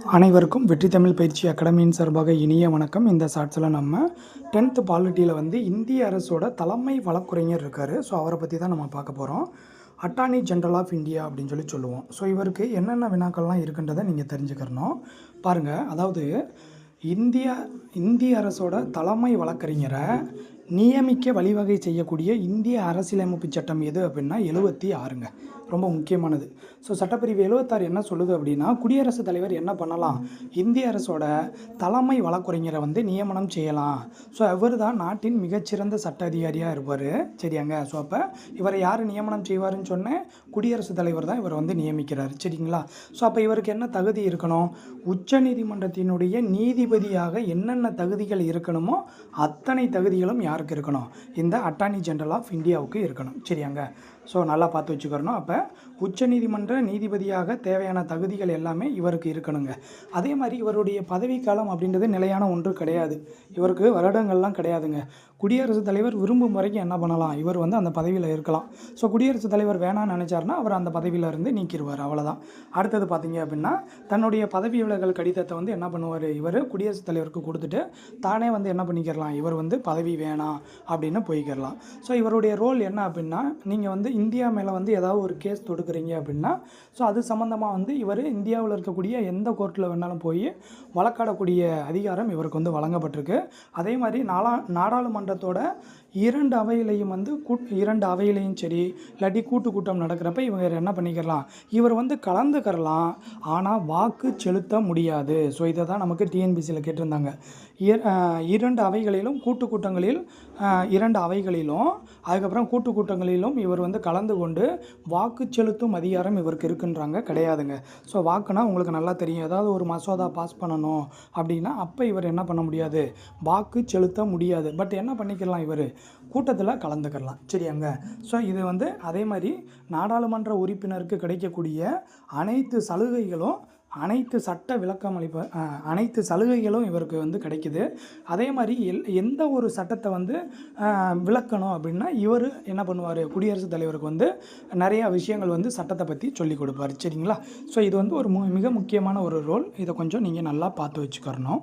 அனைவருக்கும் வெற்றி தமிழ் பயிற்சி அகாடமியின் சார்பாக இனிய வணக்கம். இந்த ஷார்ட்ஸில் நம்ம 10th பாலிட்டியில் இந்திய அரசோட தலைமை வழக்குரைஞர் இருக்கார். ஸோ அவரை பற்றி தான் நம்ம பார்க்க போகிறோம். அட்டார்னி ஜெனரல் ஆஃப் இந்தியா அப்படின்னு சொல்லுவோம். ஸோ இவருக்கு என்னென்ன வினாக்கள்லாம் இருக்குன்றதை நீங்கள் தெரிஞ்சுக்கிறணும். பாருங்கள், அதாவது இந்திய அரசோட தலைமை வழக்கறிஞரை நியமிக்க வழிவகை செய்யக்கூடிய இந்திய அரசியலமைப்பு சட்டம் எது அப்படின்னா 76ங்க. ரொம்ப முக்கியமானது. ஸோ சட்டப்பிரிவு 76 என்ன சொல்லுது அப்படின்னா, குடியரசுத் தலைவர் என்ன பண்ணலாம், இந்திய அரசோட தலைமை வழக்குரைஞரை நியமனம் செய்யலாம். ஸோ இவர் தான் நாட்டின் மிகச்சிறந்த சட்ட அதிகாரியாக இருப்பார். சரியாங்க. ஸோ அப்போ இவரை யார் நியமனம் செய்வாருன்னு சொன்னேன், குடியரசுத் தலைவர் தான் இவர் நியமிக்கிறார். சரிங்களா. ஸோ அப்போ இவருக்கு என்ன தகுதி இருக்கணும், உச்ச நீதிமன்றத்தினுடைய நீதிபதியாக என்னென்ன தகுதிகள் இருக்கணுமோ அத்தனை தகுதிகளும் யாருக்கு இருக்கணும், இந்த அட்டார்னி ஜெனரல் ஆஃப் இந்தியாவுக்கு இருக்கணும். சரியாங்க. ஸோ நல்லா பார்த்து வச்சுக்கிறணும். அப்போ உச்சநீதிமன்ற நீதிபதியாக தேவையான தகுதிகள் எல்லாமே இவருக்கு இருக்கணுங்க. அதே மாதிரி இவருடைய பதவிக்காலம் அப்படின்றது நிலையான ஒன்று கிடையாது. இவருக்கு வருடங்கள்லாம் கிடையாதுங்க. குடியரசுத் தலைவர் விரும்பும் வரைக்கும் என்ன பண்ணலாம், இவர் அந்த பதவியில் இருக்கலாம். ஸோ குடியரசுத் தலைவர் வேணான்னு நினச்சாருன்னா அவர் அந்த பதவியிலேருந்து நீக்கிடுவார். அவ்வளோதான். அடுத்தது பார்த்தீங்க அப்படின்னா, தன்னுடைய பதவி விலகல் கடிதத்தை என்ன பண்ணுவார், இவர் குடியரசுத் தலைவருக்கு கொடுத்துட்டு தானே என்ன பண்ணிக்கிறலாம், இவர் பதவி வேணாம் அப்படின்னு போய்க்கிறலாம். ஸோ இவருடைய ரோல் என்ன அப்படின்னா, நீங்கள் இந்தியா மேலே ஏதாவது ஒரு கேஸ் தொடுக்குறீங்க அப்படின்னா, ஸோ அது சம்மந்தமாக இவர் இந்தியாவில் இருக்கக்கூடிய எந்த கோர்ட்டில் வேணாலும் போய் வழக்காடக்கூடிய அதிகாரம் இவருக்கு வழங்கப்பட்டிருக்கு. அதே மாதிரி நாடாளுமன்றத்தோட இரண்டு அவையிலையும் இரண்டு அவையிலையும் சரி, இல்லாட்டி கூட்டம் நடக்கிறப்ப இவங்க என்ன பண்ணிக்கலாம், இவர் கலந்துக்கிறலாம், ஆனால் வாக்கு செலுத்த முடியாது. ஸோ இதை தான் நமக்கு டிஎன்பிசியில் கேட்டிருந்தாங்க. இரண்டு அவைகளிலும் கூட்டங்களில் இரண்டு அவைகளிலும் அதுக்கப்புறம் கூட்டங்களிலும் இவர் கலந்து கொண்டு வாக்கு செலுத்தும் அதிகாரம் இவருக்கு இருக்குன்றாங்க. கிடையாதுங்க. ஸோ வாக்குனா உங்களுக்கு நல்லா தெரியும், ஏதாவது ஒரு மசோதா பாஸ் பண்ணணும் அப்படின்னா அப்போ இவர் என்ன பண்ண முடியாது, வாக்கு செலுத்த முடியாது. பட் என்ன பண்ணிக்கலாம், இவர் கூட்டத்தில் கலந்துக்கலாம். சரியாங்க. ஸோ இது அதே மாதிரி நாடாளுமன்ற உறுப்பினருக்கு கிடைக்கக்கூடிய அனைத்து சலுகைகளும் அனைத்து சட்ட விளக்கம் அனைத்து சலுகைகளும் இவருக்கு கிடைக்குது. அதே மாதிரி எந்த ஒரு சட்டத்தை விளக்கணும் அப்படின்னா இவர் என்ன பண்ணுவார், குடியரசுத் தலைவருக்கு நிறையா விஷயங்கள் சட்டத்தை பற்றி சொல்லிக் கொடுப்பார். சரிங்களா. ஸோ இது ஒரு மிக முக்கியமான ஒரு ரோல். இதை கொஞ்சம் நீங்கள் நல்லா பார்த்து வச்சுக்கிறணும்.